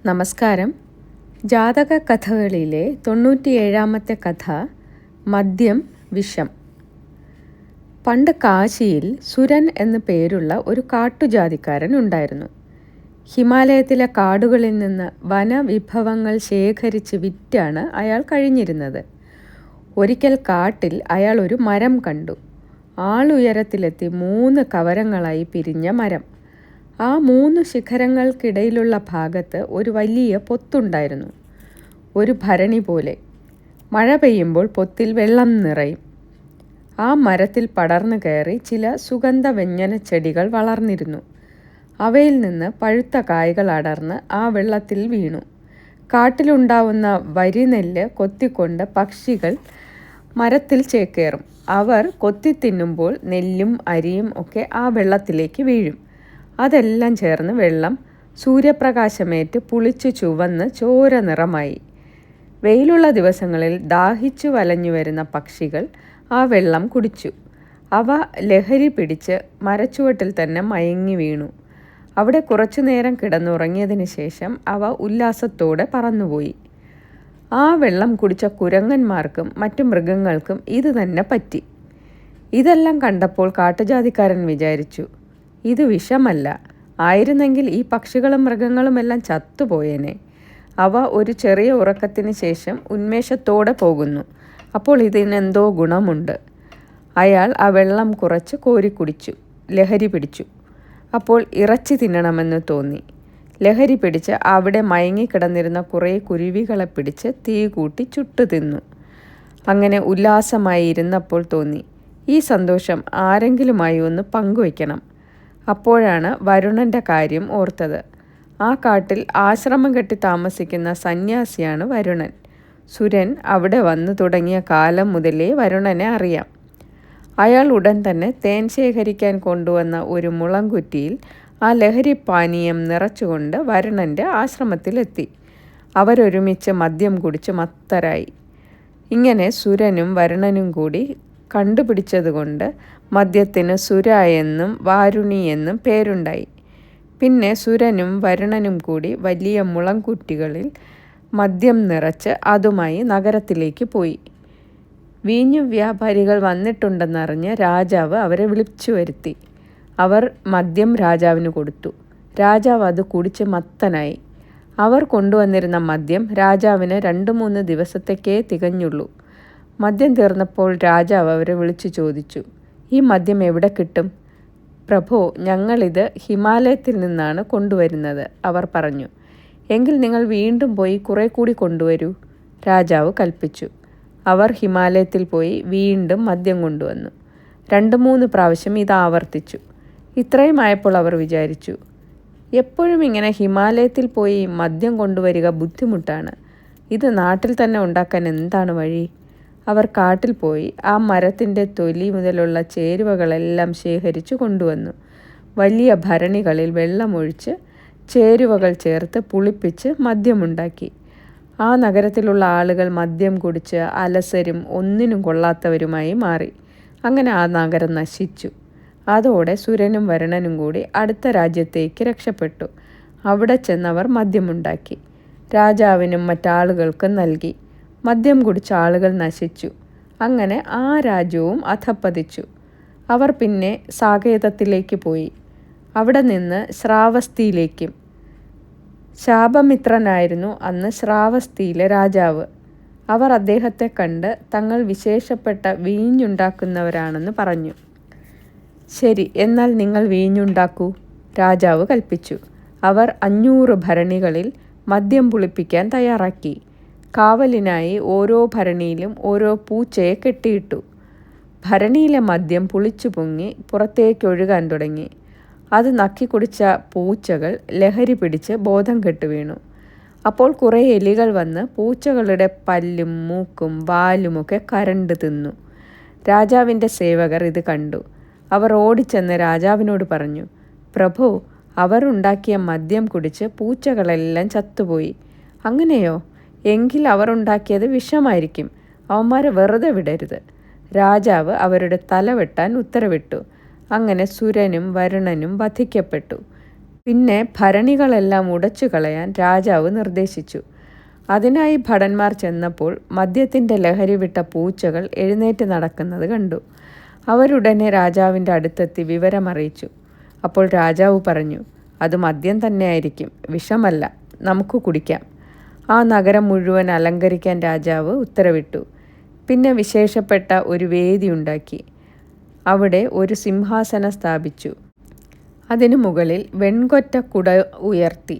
നമസ്കാരം. ജാതക കഥകളിലെ 97ാമത്തെ കഥ മദ്യം വിഷം. പണ്ട് കാശിയിൽ സുരൻ എന്നു പേരുള്ള ഒരു കാട്ടുജാതിക്കാരൻ ഉണ്ടായിരുന്നു. ഹിമാലയത്തിലെ കാടുകളിൽ നിന്ന് വനവിഭവങ്ങൾ ശേഖരിച്ച് വിറ്റാണ് അയാൾ കഴിഞ്ഞിരുന്നത്. ഒരിക്കൽ കാട്ടിൽ അയാൾ ഒരു മരം കണ്ടു. ആളുയരത്തിലെത്തി 3 കവരങ്ങളായി പിരിഞ്ഞ മരം. ആ 3 ശിഖരങ്ങൾക്കിടയിലുള്ള ഭാഗത്ത് ഒരു വലിയ പൊത്തുണ്ടായിരുന്നു, ഒരു ഭരണി പോലെ. മഴ പെയ്യുമ്പോൾ പൊത്തിൽ വെള്ളം നിറയും. ആ മരത്തിൽ പടർന്നു കയറി ചില സുഗന്ധവ്യഞ്ജന ചെടികൾ വളർന്നിരുന്നു. അവയിൽ നിന്ന് പഴുത്ത കായ്കൾ അടർന്ന് ആ വെള്ളത്തിൽ വീണു. കാട്ടിലുണ്ടാവുന്ന വരിനെല്ല് കൊത്തിക്കൊണ്ട് പക്ഷികൾ മരത്തിൽ ചേക്കേറും. അവർ കൊത്തി തിന്നുമ്പോൾ നെല്ലും അരിയും ഒക്കെ ആ വെള്ളത്തിലേക്ക് വീഴും. അതെല്ലാം ചേർന്ന് വെള്ളം സൂര്യപ്രകാശമേറ്റ് പുളിച്ചു ചുവന്ന് ചോര നിറമായി. വെയിലുള്ള ദിവസങ്ങളിൽ ദാഹിച്ചു വലഞ്ഞു വരുന്ന പക്ഷികൾ ആ വെള്ളം കുടിച്ചു. അവ ലഹരി പിടിച്ച് മരച്ചുവട്ടിൽ തന്നെ മയങ്ങി വീണു. അവിടെ കുറച്ചു നേരം കിടന്നുറങ്ങിയതിന് ശേഷം അവ ഉല്ലാസത്തോടെ പറന്നുപോയി. ആ വെള്ളം കുടിച്ച കുരങ്ങന്മാർക്കും മറ്റു മൃഗങ്ങൾക്കും ഇത് തന്നെ പറ്റി. ഇതെല്ലാം കണ്ടപ്പോൾ കാട്ടുജാതിക്കാരൻ വിചാരിച്ചു, ഇത് വിഷമല്ല. ആയിരുന്നെങ്കിൽ ഈ പക്ഷികളും മൃഗങ്ങളുമെല്ലാം ചത്തുപോയേനെ. അവ ഒരു ചെറിയ ഉറക്കത്തിന് ശേഷം ഉന്മേഷത്തോടെ പോകുന്നു. അപ്പോൾ ഇതിനെന്തോ ഗുണമുണ്ട്. അയാൾ ആ വെള്ളം കുറച്ച് കോരി കുടിച്ചു. ലഹരി പിടിച്ചു. അപ്പോൾ ഇറച്ചി തിന്നണമെന്ന് തോന്നി. ലഹരി പിടിച്ച് അവിടെ മയങ്ങിക്കിടന്നിരുന്ന കുറേ കുരുവികളെ പിടിച്ച് തീ കൂട്ടി ചുട്ടു തിന്നു. അങ്ങനെ ഉല്ലാസമായി ഇരുന്നപ്പോൾ തോന്നി, ഈ സന്തോഷം ആരെങ്കിലുമായി ഒന്ന് പങ്കുവയ്ക്കണം. അപ്പോഴാണ് വരുണൻ്റെ കാര്യം ഓർത്തത്. ആ കാട്ടിൽ ആശ്രമം കെട്ടി താമസിക്കുന്ന സന്യാസിയാണ് വരുണൻ. സുരൻ അവിടെ വന്നു തുടങ്ങിയ കാലം മുതലേ വരുണനെ അറിയാം. അയാൾ ഉടൻ തന്നെ തേൻ ശേഖരിക്കാൻ കൊണ്ടുവന്ന ഒരു മുളങ്കുറ്റിയിൽ ആ ലഹരി പാനീയം നിറച്ചുകൊണ്ട് വരുണൻ്റെ ആശ്രമത്തിലെത്തി. അവരൊരുമിച്ച് മദ്യം കുടിച്ച് മത്തരായി. ഇങ്ങനെ സുരനും വരുണനും കൂടി കണ്ടുപിടിച്ചതുകൊണ്ട് മദ്യത്തിന് സുര എന്നും വാരുണി എന്നും പേരുണ്ടായി. പിന്നെ സുരനും വരുണനും കൂടി വലിയ മുളംകുറ്റികളിൽ മദ്യം നിറച്ച് അതുമായി നഗരത്തിലേക്ക് പോയി. വീഞ്ഞു വ്യാപാരികൾ വന്നിട്ടുണ്ടെന്നറിഞ്ഞ് രാജാവ് അവരെ വിളിച്ചു വരുത്തി. അവർ മദ്യം രാജാവിന് കൊടുത്തു. രാജാവ് അത് കുടിച്ച് മത്തനായി. അവർ കൊണ്ടുവന്നിരുന്ന മദ്യം രാജാവിന് 2-3 ദിവസത്തേക്കേ തികഞ്ഞുള്ളൂ. മദ്യം തീർന്നപ്പോൾ രാജാവ് അവരെ വിളിച്ചു ചോദിച്ചു, ഈ മദ്യം എവിടെ കിട്ടും? പ്രഭോ, ഞങ്ങളിത് ഹിമാലയത്തിൽ നിന്നാണ് കൊണ്ടുവരുന്നത്, അവർ പറഞ്ഞു. എങ്കിൽ നിങ്ങൾ വീണ്ടും പോയി കുറെ കൂടി കൊണ്ടുവരൂ, രാജാവ് കൽപ്പിച്ചു. അവർ ഹിമാലയത്തിൽ പോയി വീണ്ടും മദ്യം കൊണ്ടുവന്നു. 2-3 പ്രാവശ്യം ഇത് ആവർത്തിച്ചു. ഇത്രയും ആയപ്പോൾ അവർ വിചാരിച്ചു, എപ്പോഴും ഇങ്ങനെ ഹിമാലയത്തിൽ പോയി മദ്യം കൊണ്ടുവരിക ബുദ്ധിമുട്ടാണ്. ഇത് നാട്ടിൽ തന്നെ ഉണ്ടാക്കാൻ എന്താണ് വഴി? അവർ കാട്ടിൽ പോയി ആ മരത്തിൻ്റെ തൊലി മുതലുള്ള ചേരുവകളെല്ലാം ശേഖരിച്ചു കൊണ്ടുവന്നു. വലിയ ഭരണികളിൽ വെള്ളമൊഴിച്ച് ചേരുവകൾ ചേർത്ത് പുളിപ്പിച്ച് മദ്യമുണ്ടാക്കി. ആ നഗരത്തിലുള്ള ആളുകൾ മദ്യം കുടിച്ച് അലസരും ഒന്നിനും കൊള്ളാത്തവരുമായി മാറി. അങ്ങനെ ആ നഗരം നശിച്ചു. അതോടെ സുരനും വരുണനും കൂടി അടുത്ത രാജ്യത്തേക്ക് രക്ഷപ്പെട്ടു. അവിടെ ചെന്നവർ മദ്യമുണ്ടാക്കി. രാജാവിനും മറ്റാളുകൾക്കും നൽകി. മദ്യം കുടിച്ച ആളുകൾ നശിച്ചു. അങ്ങനെ ആ രാജ്യവും അധപ്പതിച്ചു. അവർ പിന്നെ സാകേതത്തിലേക്ക് പോയി. അവിടെ നിന്ന് ശ്രാവസ്തിയിലേക്കും. ശാപമിത്രനായിരുന്നു അന്ന് ശ്രാവസ്തിയിലെ രാജാവ്. അവർ അദ്ദേഹത്തെ കണ്ട് തങ്ങൾ വിശേഷപ്പെട്ട വീഞ്ഞുണ്ടാക്കുന്നവരാണെന്ന് പറഞ്ഞു. ശരി, എന്നാൽ നിങ്ങൾ വീഞ്ഞുണ്ടാക്കൂ, രാജാവ് കൽപ്പിച്ചു. അവർ 500 ഭരണികളിൽ മദ്യം പുളിപ്പിക്കാൻ തയ്യാറാക്കി. കാവലിനായി ഓരോ ഭരണിയിലും ഓരോ പൂച്ചയെ കെട്ടിയിട്ടു. ഭരണിയിലെ മദ്യം പുളിച്ചു പൊങ്ങി പുറത്തേക്കൊഴുകാൻ തുടങ്ങി. അത് നക്കി കുടിച്ച പൂച്ചകൾ ലഹരി പിടിച്ച് ബോധം കെട്ടു വീണു. അപ്പോൾ കുറേ എലികൾ വന്ന് പൂച്ചകളുടെ പല്ലും മൂക്കും വാലുമൊക്കെ കരണ്ട് തിന്നു. രാജാവിൻ്റെ സേവകർ ഇത് കണ്ടു. അവർ ഓടിച്ചെന്ന് രാജാവിനോട് പറഞ്ഞു, പ്രഭു, അവർ ഉണ്ടാക്കിയ മദ്യം കുടിച്ച് പൂച്ചകളെല്ലാം ചത്തുപോയി. അങ്ങനെയോ? എങ്കിൽ അവർ ഉണ്ടാക്കിയത് വിഷമായിരിക്കും. അവന്മാരെ വെറുതെ വിടരുത്. രാജാവ് അവരുടെ തല വെട്ടാൻ ഉത്തരവിട്ടു. അങ്ങനെ സുരനും വരുണനും വധിക്കപ്പെട്ടു. പിന്നെ ഭരണികളെല്ലാം ഉടച്ചു കളയാൻ രാജാവ് നിർദ്ദേശിച്ചു. അതിനായി ഭടന്മാർ ചെന്നപ്പോൾ മദ്യത്തിൻ്റെ ലഹരി വിട്ട പൂച്ചകൾ എഴുന്നേറ്റ് നടക്കുന്നത് കണ്ടു. അവരുടനെ രാജാവിൻ്റെ അടുത്തെത്തി വിവരമറിയിച്ചു. അപ്പോൾ രാജാവ് പറഞ്ഞു, അത് മദ്യം തന്നെയായിരിക്കും, വിഷമല്ല, നമുക്ക് കുടിക്കാം. ആ നഗരം മുഴുവൻ അലങ്കരിക്കാൻ രാജാവ് ഉത്തരവിട്ടു. പിന്നെ വിശേഷപ്പെട്ട ഒരു വേദി ഉണ്ടാക്കി. അവിടെ ഒരു സിംഹാസനം സ്ഥാപിച്ചു. അതിനു മുകളിൽ വെൺകൊറ്റ കുട ഉയർത്തി.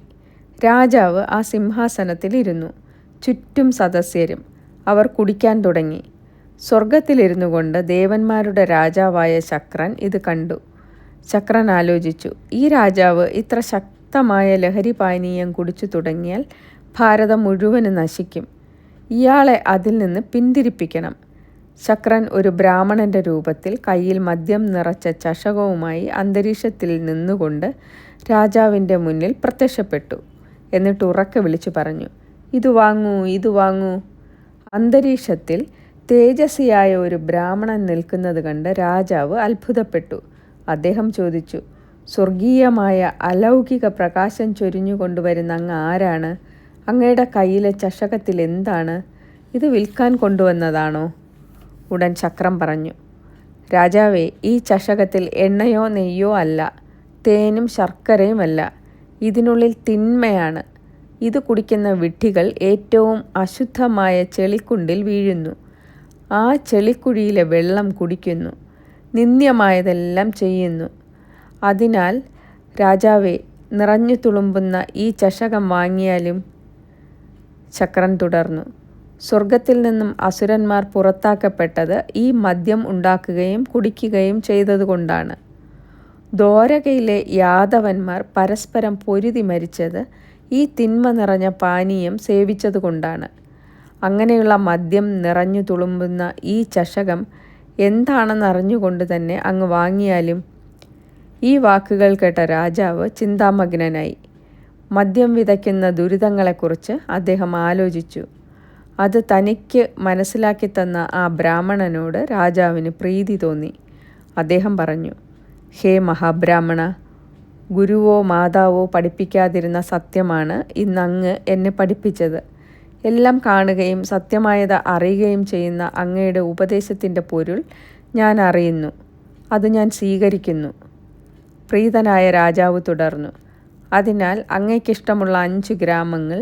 രാജാവ് ആ സിംഹാസനത്തിലിരുന്നു. ചുറ്റും സദസ്യരും. അവർ കുടിക്കാൻ തുടങ്ങി. സ്വർഗത്തിലിരുന്നു കൊണ്ട് ദേവന്മാരുടെ രാജാവായ ശക്രൻ ഇത് കണ്ടു. ശക്രൻ ആലോചിച്ചു, ഈ രാജാവ് ഇത്ര ശക്തമായ ലഹരി പാനീയം കുടിച്ചു തുടങ്ങിയാൽ ഭാരതം മുഴുവനും നശിക്കും. ഇയാളെ അതിൽ നിന്ന് പിന്തിരിപ്പിക്കണം. ശക്രൻ ഒരു ബ്രാഹ്മണൻ്റെ രൂപത്തിൽ കയ്യിൽ മദ്യം നിറച്ച ചഷകവുമായി അന്തരീക്ഷത്തിൽ നിന്നുകൊണ്ട് രാജാവിൻ്റെ മുന്നിൽ പ്രത്യക്ഷപ്പെട്ടു. എന്നിട്ട് ഉറക്കെ വിളിച്ചു പറഞ്ഞു, ഇത് വാങ്ങൂ, ഇത് വാങ്ങൂ. അന്തരീക്ഷത്തിൽ തേജസ്വിയായ ഒരു ബ്രാഹ്മണൻ നിൽക്കുന്നത് കണ്ട് രാജാവ് അത്ഭുതപ്പെട്ടു. അദ്ദേഹം ചോദിച്ചു, സ്വർഗീയമായ അലൗകിക പ്രകാശം ചൊരിഞ്ഞു കൊണ്ടുവരുന്ന അങ്ങ് ആരാണ്? അങ്ങയുടെ കയ്യിലെ ചഷകത്തിൽ എന്താണ്? ഇത് വിൽക്കാൻ കൊണ്ടുവന്നതാണോ? ഉടൻ ശക്രം പറഞ്ഞു, രാജാവേ, ഈ ചഷകത്തിൽ എണ്ണയോ നെയ്യോ അല്ല, തേനും ശർക്കരയുമല്ല. ഇതിനുള്ളിൽ തിന്മയാണ്. ഇത് കുടിക്കുന്ന വിഡ്ഢികൾ ഏറ്റവും അശുദ്ധമായ ചെളിക്കുണ്ടിൽ വീഴുന്നു. ആ ചെളിക്കുഴിയിലെ വെള്ളം കുടിക്കുന്നു, നിന്ദ്യമായതെല്ലാം ചെയ്യുന്നു. അതിനാൽ രാജാവേ, നിറഞ്ഞു തുളുമ്പുന്ന ഈ ചഷകം വാങ്ങിയാലും? ശക്രൻ തുടർന്നു, സ്വർഗത്തിൽ നിന്നും അസുരന്മാർ പുറത്താക്കപ്പെട്ടത് ഈ മദ്യം ഉണ്ടാക്കുകയും കുടിക്കുകയും ചെയ്തതുകൊണ്ടാണ്. ദ്വാരകയിലെ യാദവന്മാർ പരസ്പരം പൊരുതി മരിച്ചത് ഈ തിന്മ നിറഞ്ഞ പാനീയം സേവിച്ചതുകൊണ്ടാണ്. അങ്ങനെയുള്ള മദ്യം നിറഞ്ഞു തുളുമ്പുന്ന ഈ ചഷകം എന്താണെന്നറിഞ്ഞുകൊണ്ട് തന്നെ അങ്ങ് വാങ്ങിയാലും? ഈ വാക്കുകൾ കേട്ട രാജാവ് ചിന്താമഗ്നനായി. മദ്യം വിതയ്ക്കുന്ന ദുരിതങ്ങളെക്കുറിച്ച് അദ്ദേഹം ആലോചിച്ചു. അത് തനിക്ക് മനസ്സിലാക്കി തന്ന ആ ബ്രാഹ്മണനോട് രാജാവിന് പ്രീതി തോന്നി. അദ്ദേഹം പറഞ്ഞു, ഹേ മഹാബ്രാഹ്മണ, ഗുരുവോ മാതാവോ പഠിപ്പിക്കാതിരുന്ന സത്യമാണ് ഇന്നങ്ങ് എന്നെ പഠിപ്പിച്ചത്. എല്ലാം കാണുകയും സത്യമായത് അറിയുകയും ചെയ്യുന്ന അങ്ങയുടെ ഉപദേശത്തിൻ്റെ പൊരുൾ ഞാൻ അറിയുന്നു. അത് ഞാൻ സ്വീകരിക്കുന്നു. പ്രീതനായ രാജാവ് തുടർന്നു, അതിനാൽ അങ്ങയ്ക്കിഷ്ടമുള്ള 5 ഗ്രാമങ്ങൾ,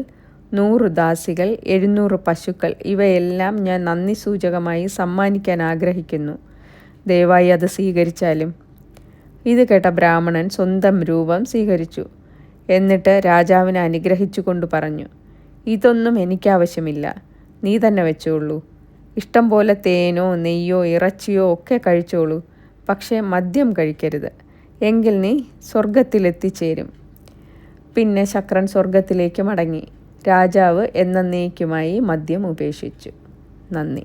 100 ദാസികൾ, 700 പശുക്കൾ ഇവയെല്ലാം ഞാൻ നന്ദി സൂചകമായി സമ്മാനിക്കാൻ ആഗ്രഹിക്കുന്നു. ദയവായി അത് സ്വീകരിച്ചാലും. ഇത് കേട്ട ബ്രാഹ്മണൻ സ്വന്തം രൂപം സ്വീകരിച്ചു. എന്നിട്ട് രാജാവിനെ അനുഗ്രഹിച്ചു കൊണ്ട് പറഞ്ഞു, ഇതൊന്നും എനിക്കാവശ്യമില്ല, നീ തന്നെ വെച്ചോളൂ. ഇഷ്ടം പോലെ തേനോ നെയ്യോ ഇറച്ചിയോ ഒക്കെ കഴിച്ചോളൂ, പക്ഷേ മദ്യം കഴിക്കരുത്. എങ്കിൽ നീ സ്വർഗത്തിലെത്തിച്ചേരും. പിന്നെ ശക്രൻ സ്വർഗത്തിലേക്ക് മടങ്ങി. രാജാവ് എന്നേക്കുമായി മദ്യം ഉപേക്ഷിച്ചു. നന്ദി.